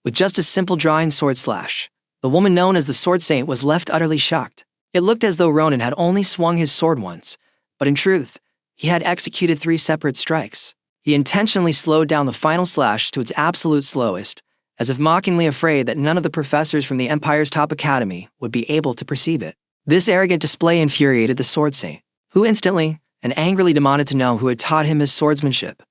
with just a simple drawing sword slash. The woman known as the Sword Saint was left utterly shocked. It looked as though Ronan had only swung his sword once, but in truth, he had executed 3 separate strikes. He intentionally slowed down the final slash to its absolute slowest, as if mockingly afraid that none of the professors from the Empire's top academy would be able to perceive it. This arrogant display infuriated the Sword Saint, who instantly and angrily demanded to know who had taught him his swordsmanship.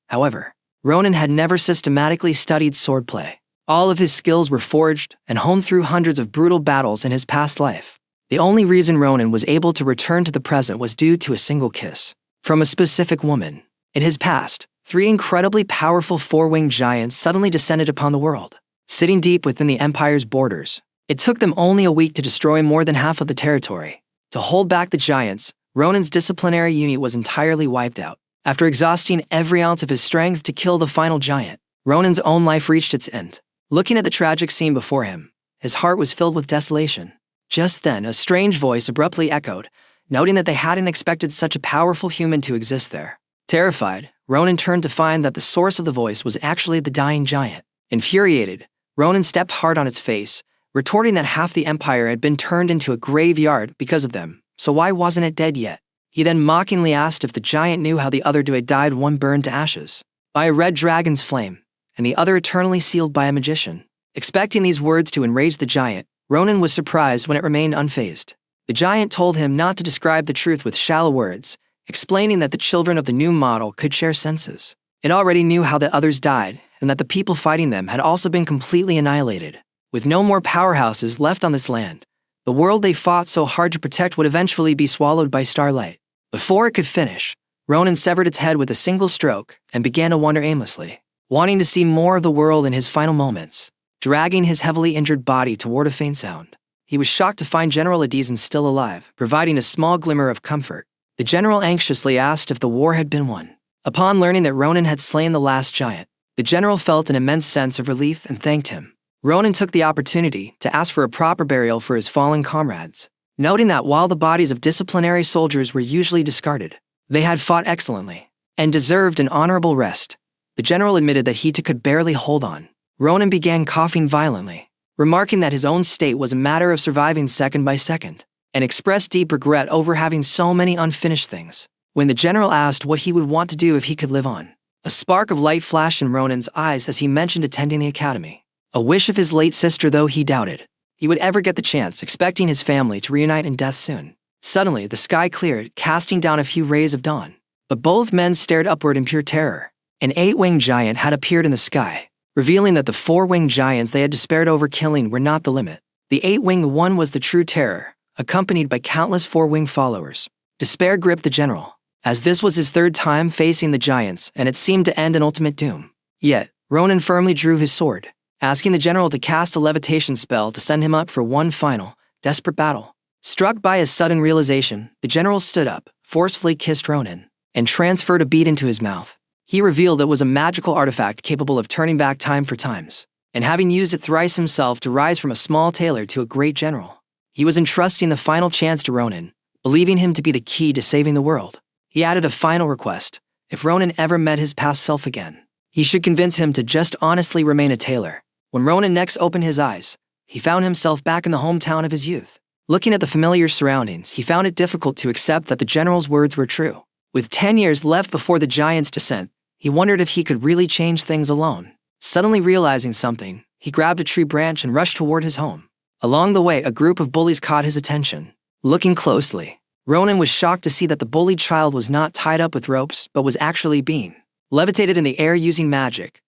However, Ronan had never systematically studied swordplay. All of his skills were forged and honed through hundreds of brutal battles in his past life. The only reason Ronan was able to return to the present was due to a single kiss from a specific woman. In his past, 3 incredibly powerful 4-winged giants suddenly descended upon the world, sitting deep within the Empire's borders. It took them only a week to destroy more than half of the territory. To hold back the giants, Ronan's disciplinary unit was entirely wiped out. After exhausting every ounce of his strength to kill the final giant, Ronan's own life reached its end. Looking at the tragic scene before him, his heart was filled with desolation. Just then, a strange voice abruptly echoed, noting that they hadn't expected such a powerful human to exist there. Terrified, Ronan turned to find that the source of the voice was actually the dying giant. Infuriated, Ronan stepped hard on its face, retorting that half the Empire had been turned into a graveyard because of them, so why wasn't it dead yet? He then mockingly asked if the giant knew how the other 2 had died, one burned to ashes by a red dragon's flame, and the other eternally sealed by a magician. Expecting these words to enrage the giant, Ronan was surprised when it remained unfazed. The giant told him not to describe the truth with shallow words, explaining that the children of the new model could share senses. It already knew how the others died, and that the people fighting them had also been completely annihilated. With no more powerhouses left on this land, the world they fought so hard to protect would eventually be swallowed by starlight. Before it could finish, Ronan severed its head with a single stroke and began to wander aimlessly, wanting to see more of the world in his final moments, dragging his heavily injured body toward a faint sound. He was shocked to find General Adizan still alive, providing a small glimmer of comfort. The general anxiously asked if the war had been won. Upon learning that Ronan had slain the last giant, the general felt an immense sense of relief and thanked him. Ronan took the opportunity to ask for a proper burial for his fallen comrades, noting that while the bodies of disciplinary soldiers were usually discarded, they had fought excellently and deserved an honorable rest. The general admitted that he could barely hold on. Ronan began coughing violently, remarking that his own state was a matter of surviving second by second, and expressed deep regret over having so many unfinished things. When the general asked what he would want to do if he could live on, a spark of light flashed in Ronan's eyes as he mentioned attending the academy. A wish of his late sister, though he doubted he would ever get the chance, expecting his family to reunite in death soon. Suddenly, the sky cleared, casting down a few rays of dawn. But both men stared upward in pure terror. An 8-winged giant had appeared in the sky, revealing that the 4-winged giants they had despaired over killing were not the limit. The 8-winged one was the true terror, accompanied by countless 4-winged followers. Despair gripped the general, as this was his 3rd time facing the giants, and it seemed to end in ultimate doom. Yet, Ronan firmly drew his sword, asking the general to cast a levitation spell to send him up for one final, desperate battle. Struck by his sudden realization, the general stood up, forcefully kissed Ronan, and transferred a bead into his mouth. He revealed it was a magical artifact capable of turning back time for times, and having used it thrice himself to rise from a small tailor to a great general, he was entrusting the final chance to Ronan, believing him to be the key to saving the world. He added a final request: if Ronan ever met his past self again, he should convince him to just honestly remain a tailor. When Ronan next opened his eyes, he found himself back in the hometown of his youth. Looking at the familiar surroundings, he found it difficult to accept that the general's words were true. With 10 years left before the giant's descent, he wondered if he could really change things alone. Suddenly realizing something, he grabbed a tree branch and rushed toward his home. Along the way, a group of bullies caught his attention. Looking closely, Ronan was shocked to see that the bullied child was not tied up with ropes, but was actually being levitated in the air using magic.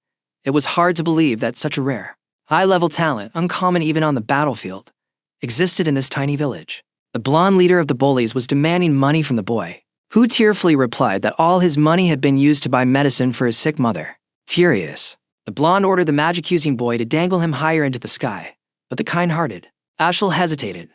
It was hard to believe that such a rare, high-level talent, uncommon even on the battlefield, existed in this tiny village. The blonde leader of the bullies was demanding money from the boy, who tearfully replied that all his money had been used to buy medicine for his sick mother. Furious, the blonde ordered the magic-using boy to dangle him higher into the sky, but the kind-hearted Ashel hesitated.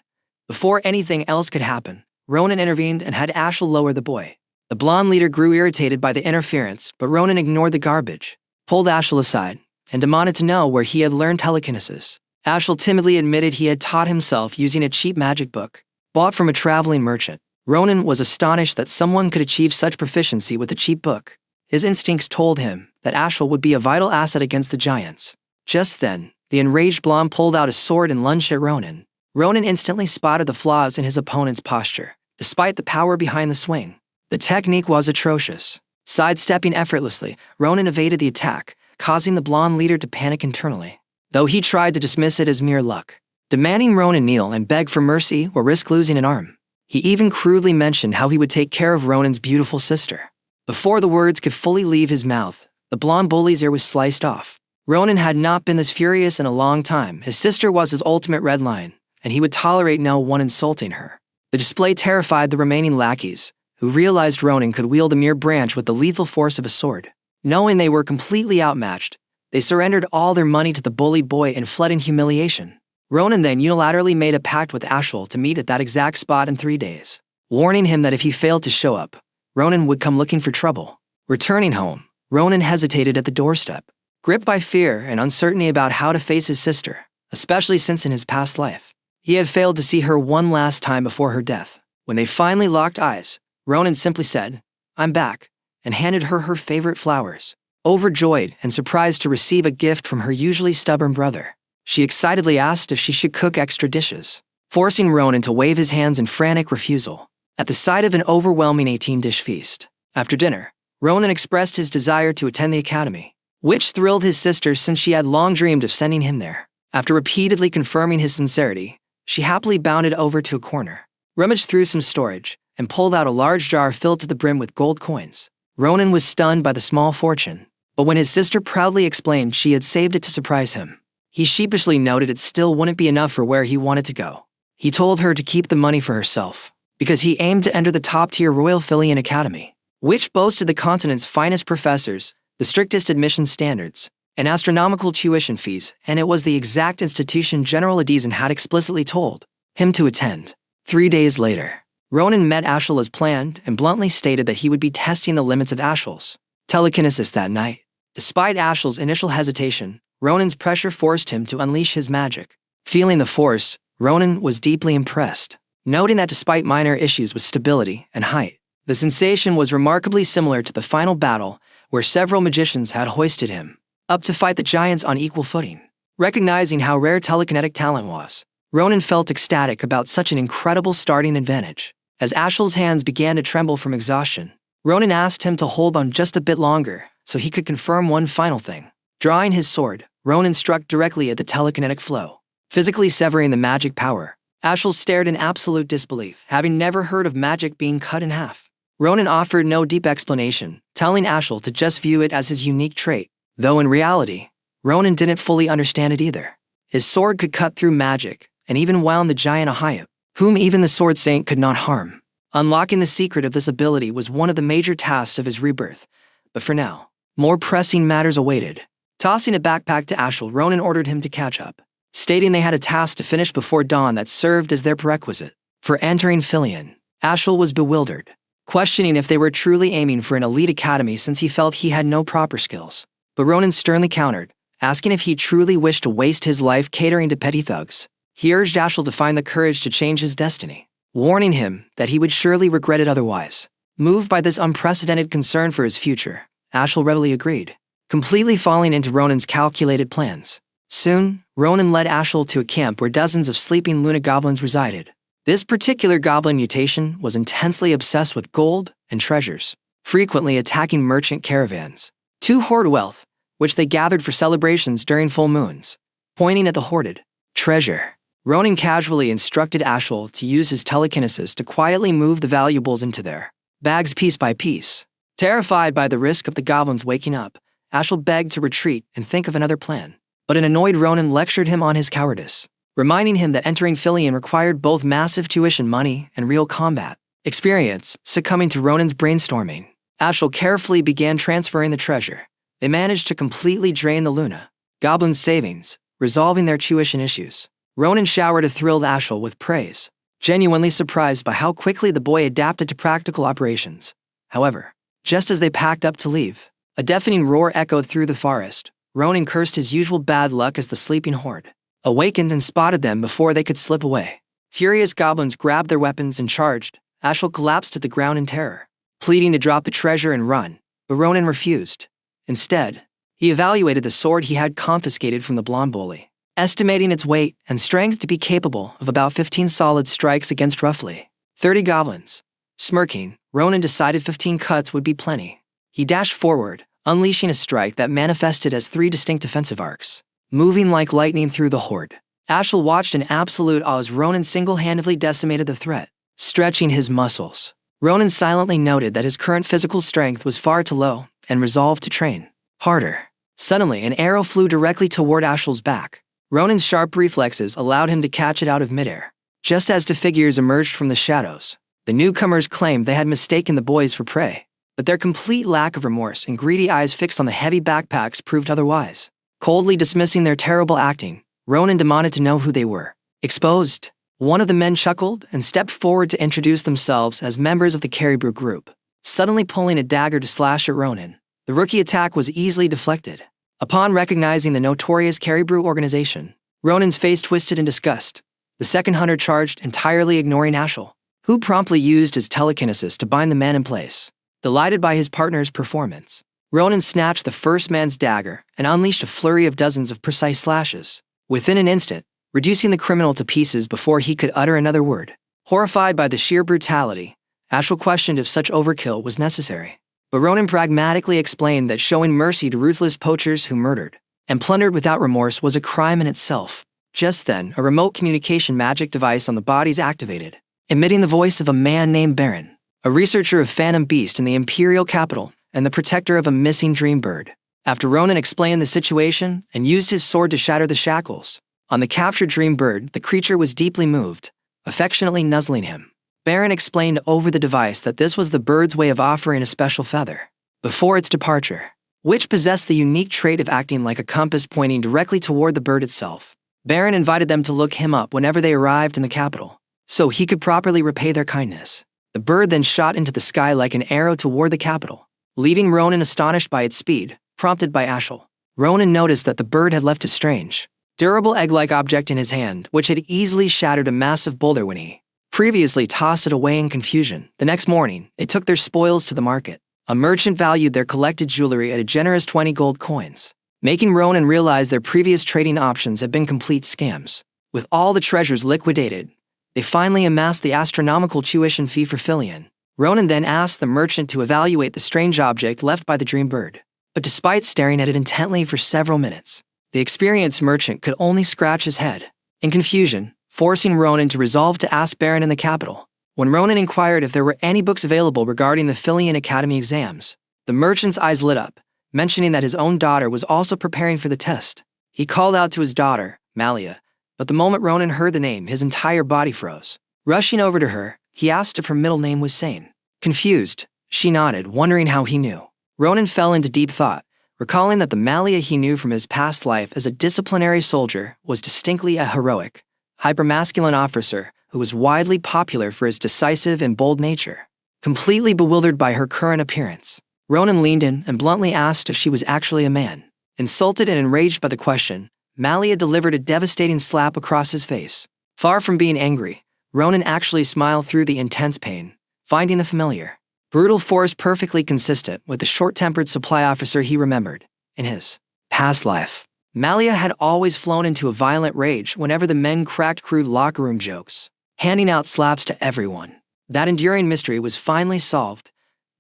Before anything else could happen, Ronan intervened and had Ashel lower the boy. The blonde leader grew irritated by the interference, but Ronan ignored the garbage, pulled Ashel aside, and demanded to know where he had learned telekinesis. Ashel timidly admitted he had taught himself using a cheap magic book, bought from a traveling merchant. Ronan was astonished that someone could achieve such proficiency with a cheap book. His instincts told him that Ashel would be a vital asset against the giants. Just then, The enraged blonde pulled out a sword and lunged at Ronan. Ronan instantly spotted the flaws in his opponent's posture, despite the power behind the swing. The technique was atrocious. Sidestepping effortlessly, Ronan evaded the attack, causing the blonde leader to panic internally, though he tried to dismiss it as mere luck, demanding Ronan kneel and beg for mercy or risk losing an arm. He even crudely mentioned how he would take care of Ronan's beautiful sister. Before the words could fully leave his mouth, the blonde bully's ear was sliced off. Ronan had not been this furious in a long time. His sister was his ultimate red line, and he would tolerate no one insulting her. The display terrified the remaining lackeys, who realized Ronan could wield a mere branch with the lethal force of a sword. Knowing they were completely outmatched, they surrendered all their money to the bullied boy and fled in humiliation. Ronan then unilaterally made a pact with Ashel to meet at that exact spot in 3 days, warning him that if he failed to show up, Ronan would come looking for trouble. Returning home, Ronan hesitated at the doorstep, gripped by fear and uncertainty about how to face his sister, especially since in his past life, he had failed to see her one last time before her death. When they finally locked eyes, Ronan simply said, "I'm back," and handed her her favorite flowers. Overjoyed and surprised to receive a gift from her usually stubborn brother, she excitedly asked if she should cook extra dishes, forcing Ronan to wave his hands in frantic refusal. At the sight of an overwhelming 18-dish feast, after dinner, Ronan expressed his desire to attend the academy, which thrilled his sister since she had long dreamed of sending him there. After repeatedly confirming his sincerity, she happily bounded over to a corner, rummaged through some storage, and pulled out a large jar filled to the brim with gold coins. Ronan was stunned by the small fortune, but when his sister proudly explained she had saved it to surprise him, he sheepishly noted it still wouldn't be enough for where he wanted to go. He told her to keep the money for herself, because he aimed to enter the top-tier Royal Filian Academy, which boasted the continent's finest professors, the strictest admission standards, and astronomical tuition fees, and it was the exact institution General Adizan had explicitly told him to attend. 3 days later, Ronan met Ashel as planned and bluntly stated that he would be testing the limits of Ashel's telekinesis that night. Despite Ashel's initial hesitation, Ronan's pressure forced him to unleash his magic. Feeling the force, Ronan was deeply impressed, noting that despite minor issues with stability and height, the sensation was remarkably similar to the final battle where several magicians had hoisted him up to fight the giants on equal footing. Recognizing how rare telekinetic talent was, Ronan felt ecstatic about such an incredible starting advantage. As Ashel's hands began to tremble from exhaustion, Ronan asked him to hold on just a bit longer so he could confirm one final thing. Drawing his sword, Ronan struck directly at the telekinetic flow, physically severing the magic power. Ashel stared in absolute disbelief, having never heard of magic being cut in half. Ronan offered no deep explanation, telling Ashel to just view it as his unique trait, though in reality, Ronan didn't fully understand it either. His sword could cut through magic, and even wound the giant Ahayab, whom even the Sword Saint could not harm. Unlocking the secret of this ability was one of the major tasks of his rebirth, but for now, more pressing matters awaited. Tossing a backpack to Ashel, Ronan ordered him to catch up, stating they had a task to finish before dawn that served as their prerequisite for entering Filian. Ashel was bewildered, questioning if they were truly aiming for an elite academy since he felt he had no proper skills. But Ronan sternly countered, asking if he truly wished to waste his life catering to petty thugs. He urged Ashel to find the courage to change his destiny, warning him that he would surely regret it otherwise. Moved by this unprecedented concern for his future, Ashel readily agreed, completely falling into Ronan's calculated plans. Soon, Ronan led Ashel to a camp where dozens of sleeping Luna goblins resided. This particular goblin mutation was intensely obsessed with gold and treasures, frequently attacking merchant caravans to hoard wealth, which they gathered for celebrations during full moons. Pointing at the hoarded treasure, Ronan casually instructed Ashel to use his telekinesis to quietly move the valuables into their bags piece by piece. Terrified by the risk of the goblins waking up, Ashel begged to retreat and think of another plan. But an annoyed Ronan lectured him on his cowardice, reminding him that entering Filian required both massive tuition money and real combat experience. Succumbing to Ronan's brainstorming, Ashel carefully began transferring the treasure. They managed to completely drain the Luna goblins' savings, resolving their tuition issues. Ronan showered a thrilled Ashel with praise, genuinely surprised by how quickly the boy adapted to practical operations. However, just as they packed up to leave, a deafening roar echoed through the forest. Ronan cursed his usual bad luck as the sleeping horde awakened and spotted them before they could slip away. Furious goblins grabbed their weapons and charged. Ashel collapsed to the ground in terror, pleading to drop the treasure and run, but Ronan refused. Instead, he evaluated the sword he had confiscated from the blonde bully. estimating its weight and strength to be capable of about 15 solid strikes against roughly 30 goblins. Smirking, Ronan decided 15 cuts would be plenty. He dashed forward, unleashing a strike that manifested as 3 distinct defensive arcs, moving like lightning through the horde. Ashel watched in absolute awe as Ronan single-handedly decimated the threat, stretching his muscles. Ronan silently noted that his current physical strength was far too low and resolved to train harder. Suddenly, an arrow flew directly toward Ashel's back. Ronan's sharp reflexes allowed him to catch it out of midair. Just as two figures emerged from the shadows, the newcomers claimed they had mistaken the boys for prey, but their complete lack of remorse and greedy eyes fixed on the heavy backpacks proved otherwise. Coldly dismissing their terrible acting, Ronan demanded to know who they were. Exposed, one of the men chuckled and stepped forward to introduce themselves as members of the Caribou group, suddenly pulling a dagger to slash at Ronan. The rookie attack was easily deflected. Upon recognizing the notorious Caribou organization, Ronan's face twisted in disgust. The second hunter charged, entirely ignoring Ashel, who promptly used his telekinesis to bind the man in place. Delighted by his partner's performance, Ronan snatched the first man's dagger and unleashed a flurry of dozens of precise slashes. Within an instant, reducing the criminal to pieces before he could utter another word. Horrified by the sheer brutality, Ashel questioned if such overkill was necessary. But Ronan pragmatically explained that showing mercy to ruthless poachers who murdered and plundered without remorse was a crime in itself. Just then, a remote communication magic device on the bodies activated, emitting the voice of a man named Baron, a researcher of Phantom Beast in the Imperial capital and the protector of a missing dream bird. After Ronan explained the situation and used his sword to shatter the shackles on the captured dream bird, the creature was deeply moved, affectionately nuzzling him. Baron explained over the device that this was the bird's way of offering a special feather before its departure, which possessed the unique trait of acting like a compass pointing directly toward the bird itself. Baron invited them to look him up whenever they arrived in the capital, so he could properly repay their kindness. The bird then shot into the sky like an arrow toward the capital, leaving Ronan astonished by its speed, prompted by Ashel. Ronan noticed that the bird had left a strange, durable egg-like object in his hand, which had easily shattered a massive boulder when he previously tossed it away in confusion. The next morning, they took their spoils to the market. A merchant valued their collected jewelry at a generous 20 gold coins, making Ronan realize their previous trading options had been complete scams. With all the treasures liquidated, they finally amassed the astronomical tuition fee for Filion. Ronan then asked the merchant to evaluate the strange object left by the dream bird. But despite staring at it intently for several minutes, the experienced merchant could only scratch his head in confusion, forcing Ronan to resolve to ask Baron in the capital. When Ronan inquired if there were any books available regarding the Filion Academy exams, the merchant's eyes lit up, mentioning that his own daughter was also preparing for the test. He called out to his daughter, Malia, but the moment Ronan heard the name, his entire body froze. Rushing over to her, he asked if her middle name was Sane. Confused, she nodded, wondering how he knew. Ronan fell into deep thought, recalling that the Malia he knew from his past life as a disciplinary soldier was distinctly a heroic, hypermasculine officer who was widely popular for his decisive and bold nature. Completely bewildered by her current appearance, Ronan leaned in and bluntly asked if she was actually a man. Insulted and enraged by the question, Malia delivered a devastating slap across his face. Far from being angry, Ronan actually smiled through the intense pain, finding the familiar, brutal force perfectly consistent with the short-tempered supply officer he remembered in his past life. Malia had always flown into a violent rage whenever the men cracked crude locker room jokes, handing out slaps to everyone. That enduring mystery was finally solved,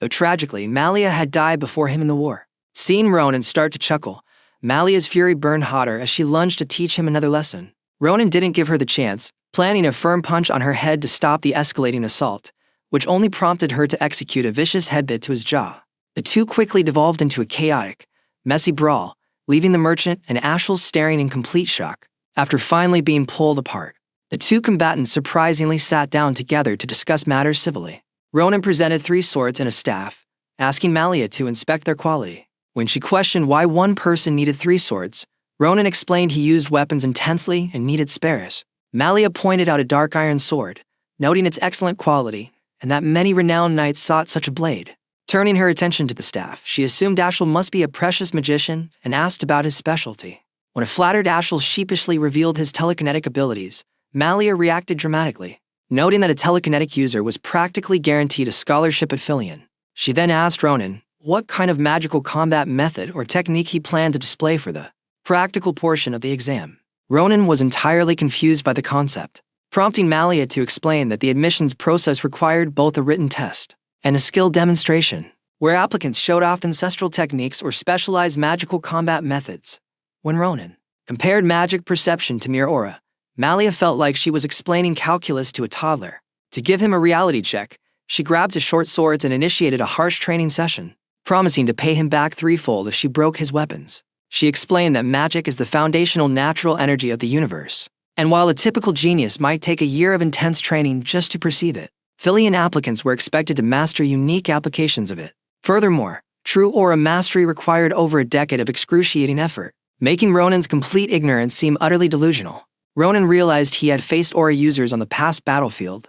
though tragically, Malia had died before him in the war. Seeing Ronan start to chuckle, Malia's fury burned hotter as she lunged to teach him another lesson. Ronan didn't give her the chance, planning a firm punch on her head to stop the escalating assault, which only prompted her to execute a vicious headbutt to his jaw. The two quickly devolved into a chaotic, messy brawl, leaving the merchant and Ashel staring in complete shock. After finally being pulled apart, the two combatants surprisingly sat down together to discuss matters civilly. Ronan presented 3 swords and a staff, asking Malia to inspect their quality. When she questioned why one person needed 3 swords, Ronan explained he used weapons intensely and needed spares. Malia pointed out a dark iron sword, noting its excellent quality, and that many renowned knights sought such a blade. Turning her attention to the staff, she assumed Ashel must be a precious magician and asked about his specialty. When a flattered Ashel sheepishly revealed his telekinetic abilities, Malia reacted dramatically, noting that a telekinetic user was practically guaranteed a scholarship at Filion. She then asked Ronan what kind of magical combat method or technique he planned to display for the practical portion of the exam. Ronan was entirely confused by the concept, prompting Malia to explain that the admissions process required both a written test and a skill demonstration, where applicants showed off ancestral techniques or specialized magical combat methods. When Ronan compared magic perception to mere aura, Malia felt like she was explaining calculus to a toddler. To give him a reality check, she grabbed his short swords and initiated a harsh training session, promising to pay him back threefold if she broke his weapons. She explained that magic is the foundational natural energy of the universe, and while a typical genius might take a year of intense training just to perceive it, Philian applicants were expected to master unique applications of it. Furthermore, true aura mastery required over a decade of excruciating effort, making Ronan's complete ignorance seem utterly delusional. Ronan realized he had faced aura users on the past battlefield.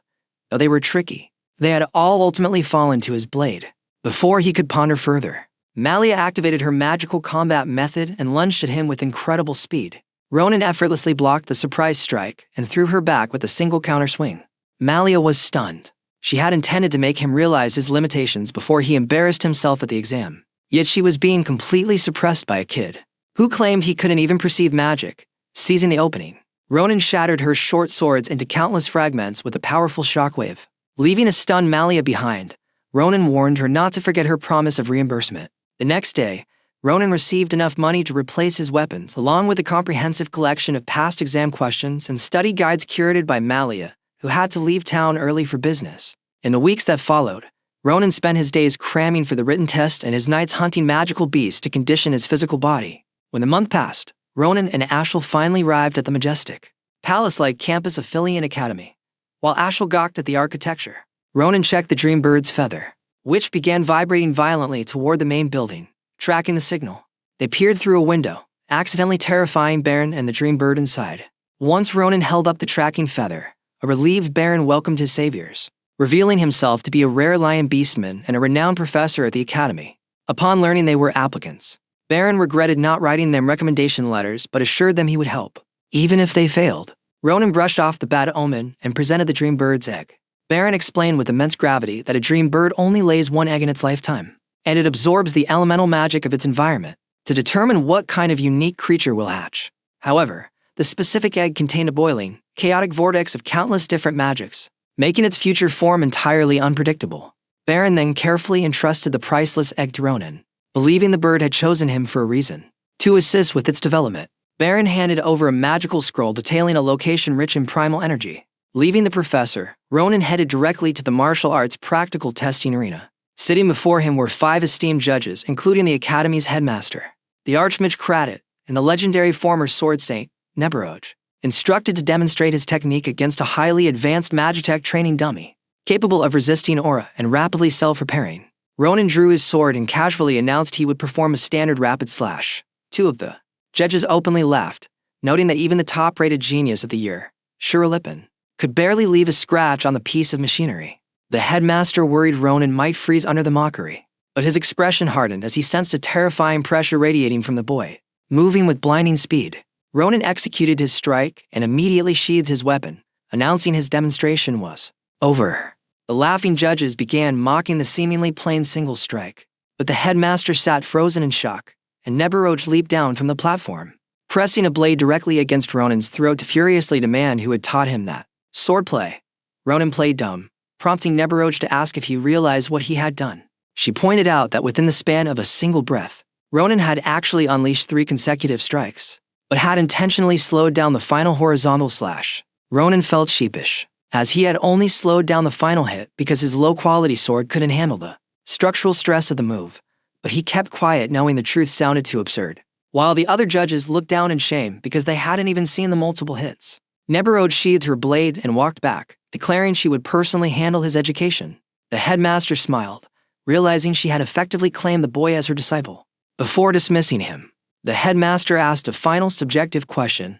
Though they were tricky, they had all ultimately fallen to his blade. Before he could ponder further, Malia activated her magical combat method and lunged at him with incredible speed. Ronan effortlessly blocked the surprise strike and threw her back with a single counter swing. Malia was stunned. She had intended to make him realize his limitations before he embarrassed himself at the exam. Yet she was being completely suppressed by a kid who claimed he couldn't even perceive magic. Seizing the opening, Ronan shattered her short swords into countless fragments with a powerful shockwave. Leaving a stunned Malia behind, Ronan warned her not to forget her promise of reimbursement. The next day, Ronan received enough money to replace his weapons, along with a comprehensive collection of past exam questions and study guides curated by Malia, who had to leave town early for business. In the weeks that followed, Ronan spent his days cramming for the written test and his nights hunting magical beasts to condition his physical body. When the month passed, Ronan and Ashel finally arrived at the majestic, palace-like campus of Philian Academy. While Ashel gawked at the architecture, Ronan checked the dream bird's feather, which began vibrating violently toward the main building. Tracking the signal, they peered through a window, accidentally terrifying Baron and the dream bird inside. Once Ronan held up the tracking feather, a relieved Baron welcomed his saviors, revealing himself to be a rare lion beastman and a renowned professor at the academy. Upon learning they were applicants, Baron regretted not writing them recommendation letters but assured them he would help, even if they failed. Ronan brushed off the bad omen and presented the dream bird's egg. Baron explained with immense gravity that a dream bird only lays one egg in its lifetime, and it absorbs the elemental magic of its environment to determine what kind of unique creature will hatch. However, the specific egg contained a boiling, chaotic vortex of countless different magics, making its future form entirely unpredictable. Baron then carefully entrusted the priceless egg to Ronan, believing the bird had chosen him for a reason. To assist with its development, Baron handed over a magical scroll detailing a location rich in primal energy. Leaving the professor, Ronan headed directly to the martial arts practical testing arena. Sitting before him were 5 esteemed judges, including the Academy's headmaster, the Archmage Kratit, and the legendary former sword saint, Enraged, instructed to demonstrate his technique against a highly advanced Magitech training dummy, capable of resisting aura and rapidly self-repairing. Ronan drew his sword and casually announced he would perform a standard rapid slash. 2 of the judges openly laughed, noting that even the top-rated genius of the year, Shuralipin, could barely leave a scratch on the piece of machinery. The headmaster worried Ronan might freeze under the mockery, but his expression hardened as he sensed a terrifying pressure radiating from the boy. Moving with blinding speed, Ronan executed his strike and immediately sheathed his weapon, announcing his demonstration was over. The laughing judges began mocking the seemingly plain single strike, but the headmaster sat frozen in shock, and Enraged leaped down from the platform, pressing a blade directly against Ronan's throat to furiously demand who had taught him that swordplay. Ronan played dumb, prompting Enraged to ask if he realized what he had done. She pointed out that within the span of a single breath, Ronan had actually unleashed 3 consecutive strikes, but had intentionally slowed down the final horizontal slash. Ronan felt sheepish, as he had only slowed down the final hit because his low-quality sword couldn't handle the structural stress of the move, but he kept quiet knowing the truth sounded too absurd. While the other judges looked down in shame because they hadn't even seen the multiple hits, Enraged sheathed her blade and walked back, declaring she would personally handle his education. The headmaster smiled, realizing she had effectively claimed the boy as her disciple. Before dismissing him, the headmaster asked a final subjective question.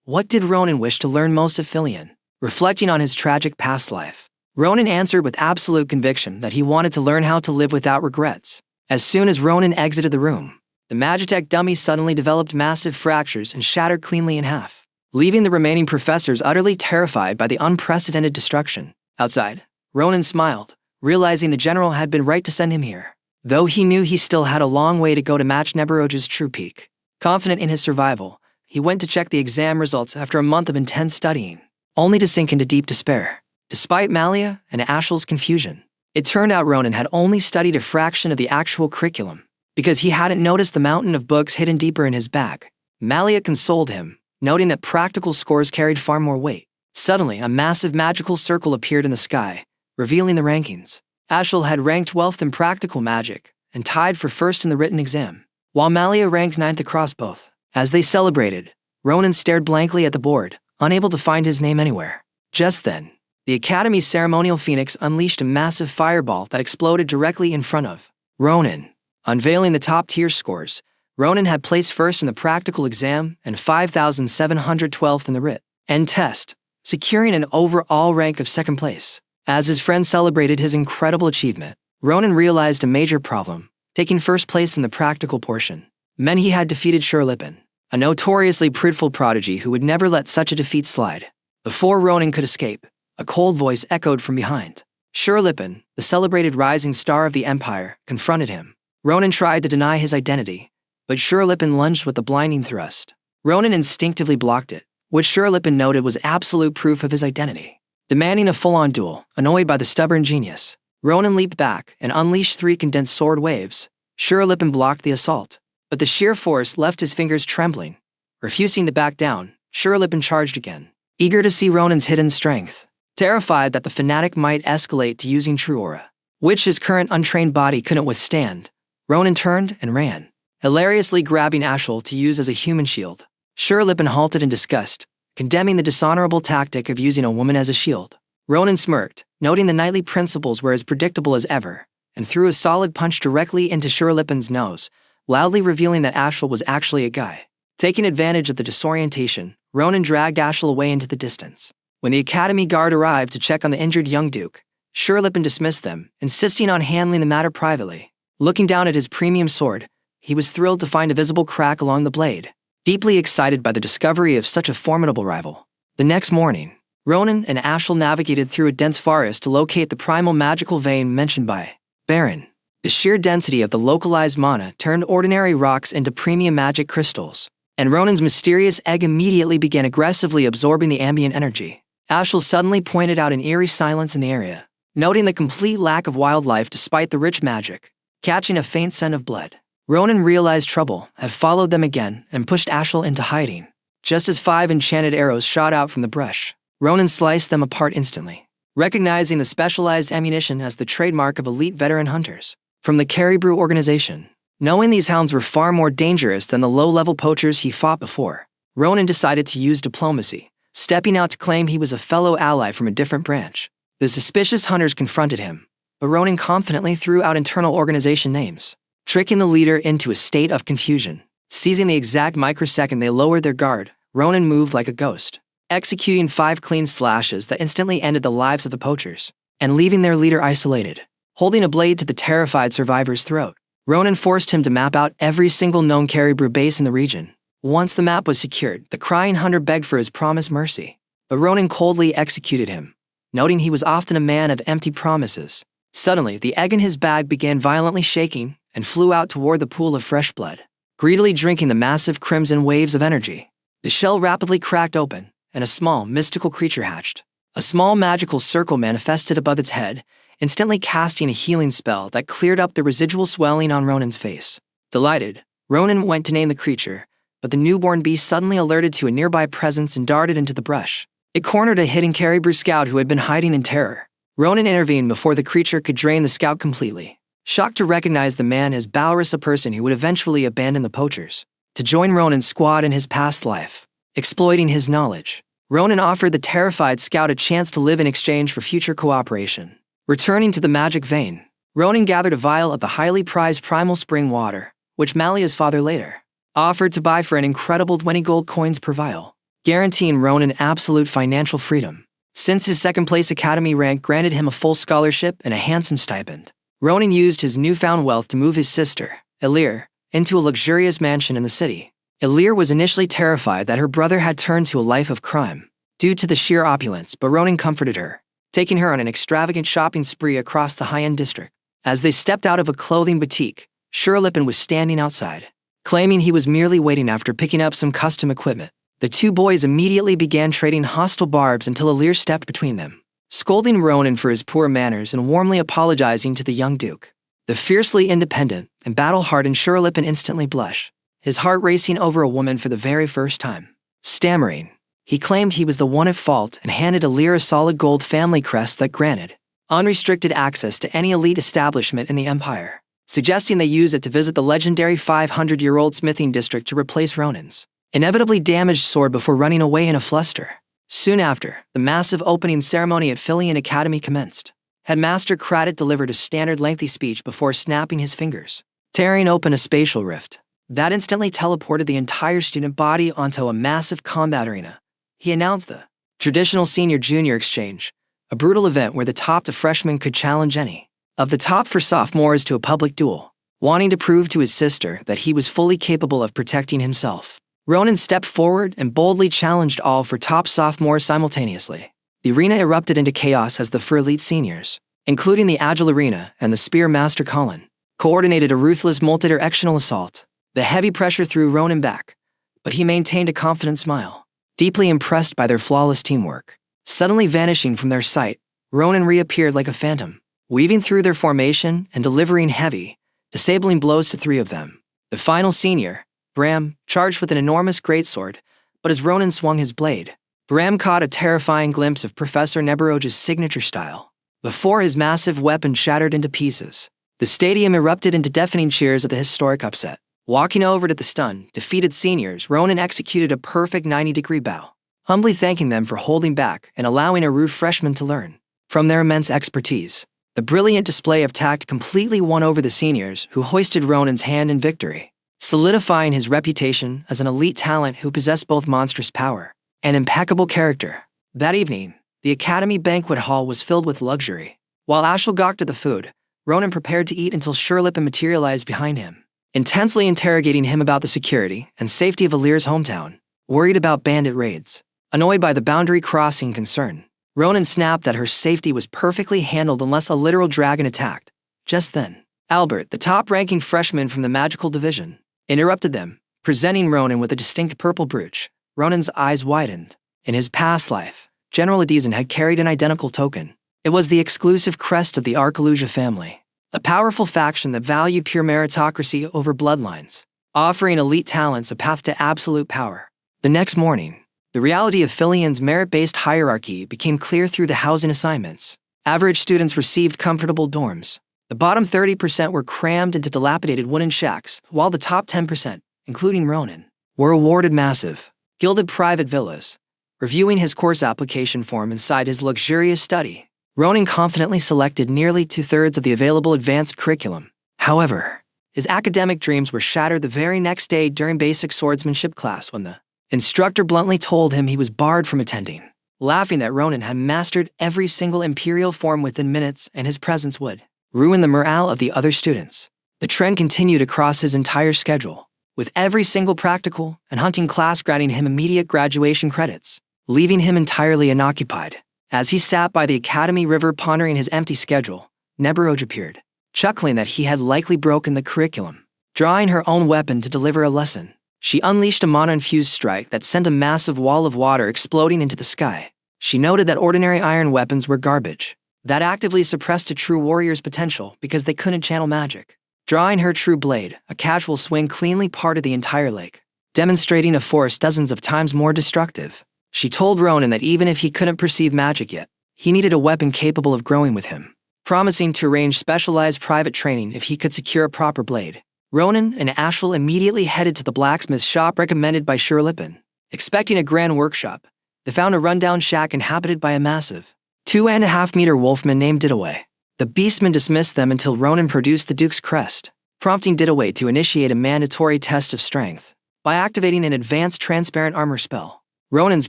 What did Ronan wish to learn most of Philian? Reflecting on his tragic past life, Ronan answered with absolute conviction that he wanted to learn how to live without regrets. As soon as Ronan exited the room, the Magitech dummy suddenly developed massive fractures and shattered cleanly in half, leaving the remaining professors utterly terrified by the unprecedented destruction. Outside, Ronan smiled, realizing the general had been right to send him here, though he knew he still had a long way to go to match Enraged's true peak. Confident in his survival, he went to check the exam results after a month of intense studying, only to sink into deep despair. Despite Malia and Ashel's confusion, it turned out Ronan had only studied a fraction of the actual curriculum, because he hadn't noticed the mountain of books hidden deeper in his bag. Malia consoled him, noting that practical scores carried far more weight. Suddenly, a massive magical circle appeared in the sky, revealing the rankings. Ashel had ranked 12th in practical magic, and tied for first in the written exam, while Malia ranked 9th across both. As they celebrated, Ronan stared blankly at the board, unable to find his name anywhere. Just then, the Academy's ceremonial phoenix unleashed a massive fireball that exploded directly in front of Ronan. Unveiling the top-tier scores, Ronan had placed first in the practical exam and 5,712th in the written test, securing an overall rank of second place. As his friends celebrated his incredible achievement, Ronan realized a major problem, taking first place in the practical portion. Meant he had defeated Sherlippen, a notoriously prideful prodigy who would never let such a defeat slide. Before Ronan could escape, a cold voice echoed from behind. Sherlippen, the celebrated rising star of the Empire, confronted him. Ronan tried to deny his identity, but Sherlippen lunged with a blinding thrust. Ronan instinctively blocked it, which Sherlippen noted was absolute proof of his identity. Demanding a full-on duel, annoyed by the stubborn genius, Ronan leaped back and unleashed 3 condensed sword waves. Sherlippen blocked the assault, but the sheer force left his fingers trembling. Refusing to back down, Sherlippen charged again, eager to see Ronan's hidden strength. Terrified that the fanatic might escalate to using true aura, which his current untrained body couldn't withstand, Ronan turned and ran, hilariously grabbing Ashel to use as a human shield. Sherlippen halted in disgust, condemning the dishonorable tactic of using a woman as a shield. Ronan smirked, noting the knightly principles were as predictable as ever, and threw a solid punch directly into Sherlippen's nose, loudly revealing that Ashel was actually a guy. Taking advantage of the disorientation, Ronan dragged Ashel away into the distance. When the Academy guard arrived to check on the injured young duke, Sherlippen dismissed them, insisting on handling the matter privately. Looking down at his premium sword, he was thrilled to find a visible crack along the blade, deeply excited by the discovery of such a formidable rival. The next morning, Ronan and Ashel navigated through a dense forest to locate the primal magical vein mentioned by Baron. The sheer density of the localized mana turned ordinary rocks into premium magic crystals, and Ronan's mysterious egg immediately began aggressively absorbing the ambient energy. Ashel suddenly pointed out an eerie silence in the area, noting the complete lack of wildlife despite the rich magic. Catching a faint scent of blood, Ronan realized trouble had followed them again and pushed Ashel into hiding. Just as 5 enchanted arrows shot out from the brush, Ronan sliced them apart instantly, recognizing the specialized ammunition as the trademark of elite veteran hunters from the Caribou organization. Knowing these hounds were far more dangerous than the low-level poachers he fought before, Ronan decided to use diplomacy, stepping out to claim he was a fellow ally from a different branch. The suspicious hunters confronted him, but Ronan confidently threw out internal organization names, tricking the leader into a state of confusion. Seizing the exact microsecond they lowered their guard, Ronan moved like a ghost, executing 5 clean slashes that instantly ended the lives of the poachers, and leaving their leader isolated. Holding a blade to the terrified survivor's throat, Ronan forced him to map out every single known Caribou base in the region. Once the map was secured, the crying hunter begged for his promised mercy, but Ronan coldly executed him, noting he was often a man of empty promises. Suddenly, the egg in his bag began violently shaking and flew out toward the pool of fresh blood, greedily drinking the massive crimson waves of energy. The shell rapidly cracked open, and a small, mystical creature hatched. A small magical circle manifested above its head, instantly casting a healing spell that cleared up the residual swelling on Ronan's face. Delighted, Ronan went to name the creature, but the newborn beast suddenly alerted to a nearby presence and darted into the brush. It cornered a hidden Caribou scout who had been hiding in terror. Ronan intervened before the creature could drain the scout completely, shocked to recognize the man as Balrus, a person who would eventually abandon the poachers to join Ronan's squad in his past life. Exploiting his knowledge, Ronan offered the terrified scout a chance to live in exchange for future cooperation. Returning to the magic vein, Ronan gathered a vial of the highly prized primal spring water, which Malia's father later offered to buy for an incredible 20 gold coins per vial, guaranteeing Ronan absolute financial freedom. Since his second-place academy rank granted him a full scholarship and a handsome stipend, Ronan used his newfound wealth to move his sister, Ilir, into a luxurious mansion in the city. Ilir was initially terrified that her brother had turned to a life of crime due to the sheer opulence, but Ronan comforted her, taking her on an extravagant shopping spree across the high-end district. As they stepped out of a clothing boutique, Sherlippen was standing outside, Claiming he was merely waiting after picking up some custom equipment, the two boys immediately began trading hostile barbs until Alir stepped between them, scolding Ronan for his poor manners and warmly apologizing to the young duke. The fiercely independent and battle-hardened Sherlipin instantly blushed, his heart racing over a woman for the very first time. Stammering, he claimed he was the one at fault and handed Alir a solid gold family crest that granted unrestricted access to any elite establishment in the empire, suggesting they use it to visit the legendary 500-year-old smithing district to replace Ronan's inevitably damaged sword before running away in a fluster. Soon after, the massive opening ceremony at Filian Academy commenced. Headmaster Kratit delivered a standard lengthy speech before snapping his fingers, tearing open a spatial rift that instantly teleported the entire student body onto a massive combat arena. He announced the traditional senior-junior exchange, a brutal event where the top to freshmen could challenge any of the top for sophomores to a public duel, wanting to prove to his sister that he was fully capable of protecting himself. Ronan stepped forward and boldly challenged all for top sophomores simultaneously. The arena erupted into chaos as the for elite seniors, including the Agile Arena and the Spear Master Colin, coordinated a ruthless multi-directional assault. The heavy pressure threw Ronan back, but he maintained a confident smile, deeply impressed by their flawless teamwork. Suddenly vanishing from their sight, Ronan reappeared like a phantom, weaving through their formation and delivering heavy, disabling blows to three of them. The final senior, Bram, charged with an enormous greatsword, but as Ronan swung his blade, Bram caught a terrifying glimpse of Professor Nebaroge's signature style. Before his massive weapon shattered into pieces, the stadium erupted into deafening cheers at the historic upset. Walking over to the stunned, defeated seniors, Ronan executed a perfect 90-degree bow, humbly thanking them for holding back and allowing a rude freshman to learn from their immense expertise. The brilliant display of tact completely won over the seniors, who hoisted Ronan's hand in victory, solidifying his reputation as an elite talent who possessed both monstrous power and impeccable character. That evening, the Academy banquet hall was filled with luxury. While Ashel gawked at the food, Ronan prepared to eat until Sherlipin materialized behind him, intensely interrogating him about the security and safety of Alir's hometown. Worried about bandit raids, annoyed by the boundary crossing concern, Ronan snapped that her safety was perfectly handled unless a literal dragon attacked. Just then, Albert, the top-ranking freshman from the magical division, interrupted them, presenting Ronan with a distinct purple brooch. Ronan's eyes widened. In his past life, General Adizan had carried an identical token. It was the exclusive crest of the Arkaluja family, a powerful faction that valued pure meritocracy over bloodlines, offering elite talents a path to absolute power. The next morning, the reality of Filian's merit-based hierarchy became clear through the housing assignments. Average students received comfortable dorms. The bottom 30% were crammed into dilapidated wooden shacks, while the top 10%, including Ronan, were awarded massive, gilded private villas. Reviewing his course application form inside his luxurious study, Ronan confidently selected nearly 2/3 of the available advanced curriculum. However, his academic dreams were shattered the very next day during basic swordsmanship class when the instructor bluntly told him he was barred from attending, laughing that Ronan had mastered every single imperial form within minutes and his presence would ruin the morale of the other students. The trend continued across his entire schedule, with every single practical and hunting class granting him immediate graduation credits, leaving him entirely unoccupied. As he sat by the Academy River pondering his empty schedule, Nebaroge appeared, chuckling that he had likely broken the curriculum. Drawing her own weapon to deliver a lesson, she unleashed a mana-infused strike that sent a massive wall of water exploding into the sky. She noted that ordinary iron weapons were garbage, that actively suppressed a true warrior's potential because they couldn't channel magic. Drawing her true blade, a casual swing cleanly parted the entire lake, demonstrating a force dozens of times more destructive. She told Ronan that even if he couldn't perceive magic yet, he needed a weapon capable of growing with him, promising to arrange specialized private training if he could secure a proper blade. Ronan and Ashel immediately headed to the blacksmith shop recommended by Sherlipin. Expecting a grand workshop, they found a rundown shack inhabited by a massive, 2.5-meter wolfman named Didaway. The beastman dismissed them until Ronan produced the Duke's crest, prompting Didaway to initiate a mandatory test of strength. By activating an advanced transparent armor spell, Ronan's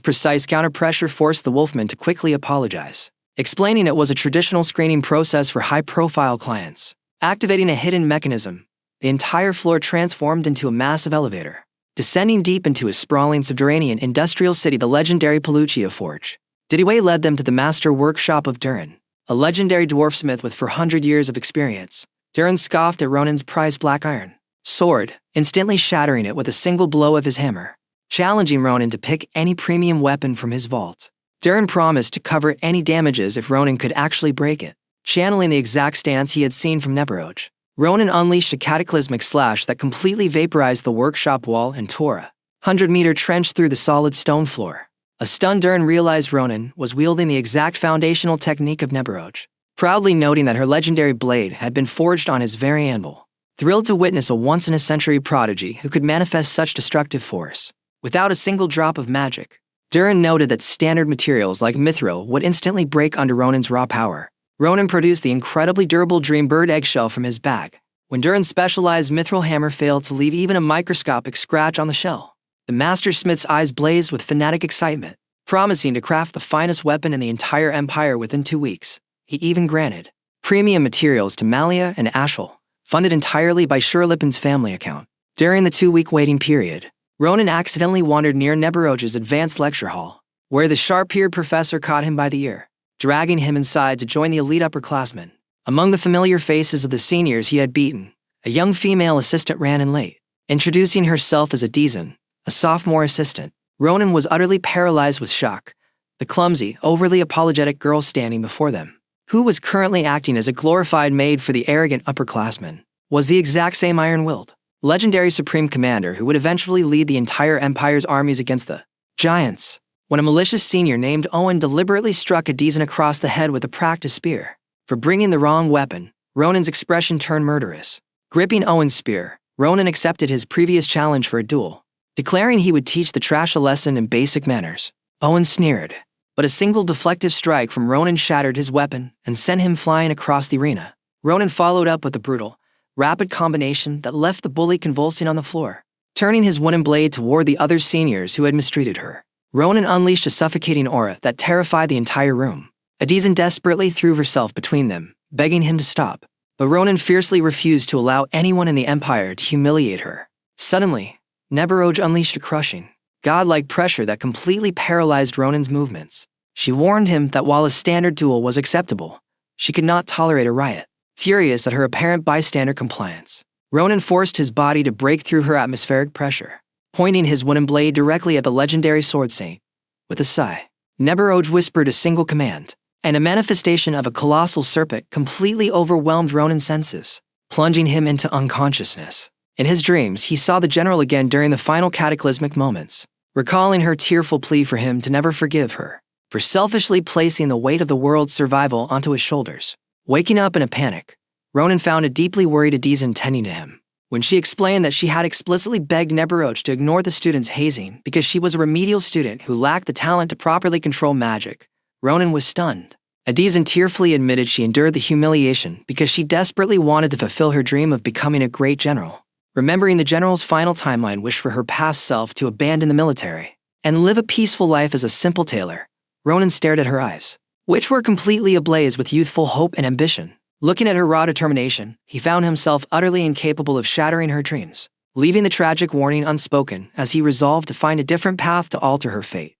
precise counter-pressure forced the wolfman to quickly apologize, explaining it was a traditional screening process for high-profile clients. Activating a hidden mechanism, the entire floor transformed into a massive elevator, descending deep into a sprawling subterranean industrial city, the legendary Pelucia Forge. Didaway led them to the master workshop of Durin, a legendary dwarfsmith with 400 years of experience. Durin scoffed at Ronan's prized black iron, sword, instantly shattering it with a single blow of his hammer, challenging Ronan to pick any premium weapon from his vault. Durin promised to cover any damages if Ronan could actually break it. Channeling the exact stance he had seen from Enraged, Ronan unleashed a cataclysmic slash that completely vaporized the workshop wall and tore a 100-meter trench through the solid stone floor. A stunned Durin realized Ronan was wielding the exact foundational technique of Enraged, proudly noting that her legendary blade had been forged on his very anvil. Thrilled to witness a once-in-a-century prodigy who could manifest such destructive force without a single drop of magic, Durin noted that standard materials like mithril would instantly break under Ronan's raw power. Ronan produced the incredibly durable Dreambird eggshell from his bag. When Durin's specialized mithril hammer failed to leave even a microscopic scratch on the shell, the master smith's eyes blazed with fanatic excitement, promising to craft the finest weapon in the entire empire within 2 weeks. He even granted premium materials to Malia and Ashel, funded entirely by Shurlipin's family account. During the 2-week waiting period, Ronan accidentally wandered near Enraged's advanced lecture hall, where the sharp-eared professor caught him by the ear, dragging him inside to join the elite upperclassmen. Among the familiar faces of the seniors he had beaten, a young female assistant ran in late, introducing herself as Adizan, a sophomore assistant. Ronan was utterly paralyzed with shock. The clumsy, overly apologetic girl standing before them, who was currently acting as a glorified maid for the arrogant upperclassman, was the exact same iron-willed, legendary supreme commander who would eventually lead the entire empire's armies against the giants. When a malicious senior named Owen deliberately struck Adizan across the head with a practice spear for bringing the wrong weapon, Ronan's expression turned murderous. Gripping Owen's spear, Ronan accepted his previous challenge for a duel, declaring he would teach the trash a lesson in basic manners. Owen sneered, but a single deflective strike from Ronan shattered his weapon and sent him flying across the arena. Ronan followed up with a brutal, rapid combination that left the bully convulsing on the floor, turning his wooden blade toward the other seniors who had mistreated her. Ronan unleashed a suffocating aura that terrified the entire room. Adizan desperately threw herself between them, begging him to stop, but Ronan fiercely refused to allow anyone in the Empire to humiliate her. Suddenly, Enraged unleashed a crushing, godlike pressure that completely paralyzed Ronan's movements. She warned him that while a standard duel was acceptable, she could not tolerate a riot. Furious at her apparent bystander compliance, Ronan forced his body to break through her atmospheric pressure, pointing his wooden blade directly at the legendary sword saint. With a sigh, Enraged whispered a single command, and a manifestation of a colossal serpent completely overwhelmed Ronan's senses, plunging him into unconsciousness. In his dreams, he saw the general again during the final cataclysmic moments, recalling her tearful plea for him to never forgive her for selfishly placing the weight of the world's survival onto his shoulders. Waking up in a panic, Ronan found a deeply worried Adizan tending to him. When she explained that she had explicitly begged Enraged to ignore the student's hazing because she was a remedial student who lacked the talent to properly control magic, Ronan was stunned. Adizan tearfully admitted she endured the humiliation because she desperately wanted to fulfill her dream of becoming a great general. Remembering the general's final timeline wish for her past self to abandon the military and live a peaceful life as a simple tailor, Ronan stared at her eyes, which were completely ablaze with youthful hope and ambition. Looking at her raw determination, he found himself utterly incapable of shattering her dreams, leaving the tragic warning unspoken as he resolved to find a different path to alter her fate.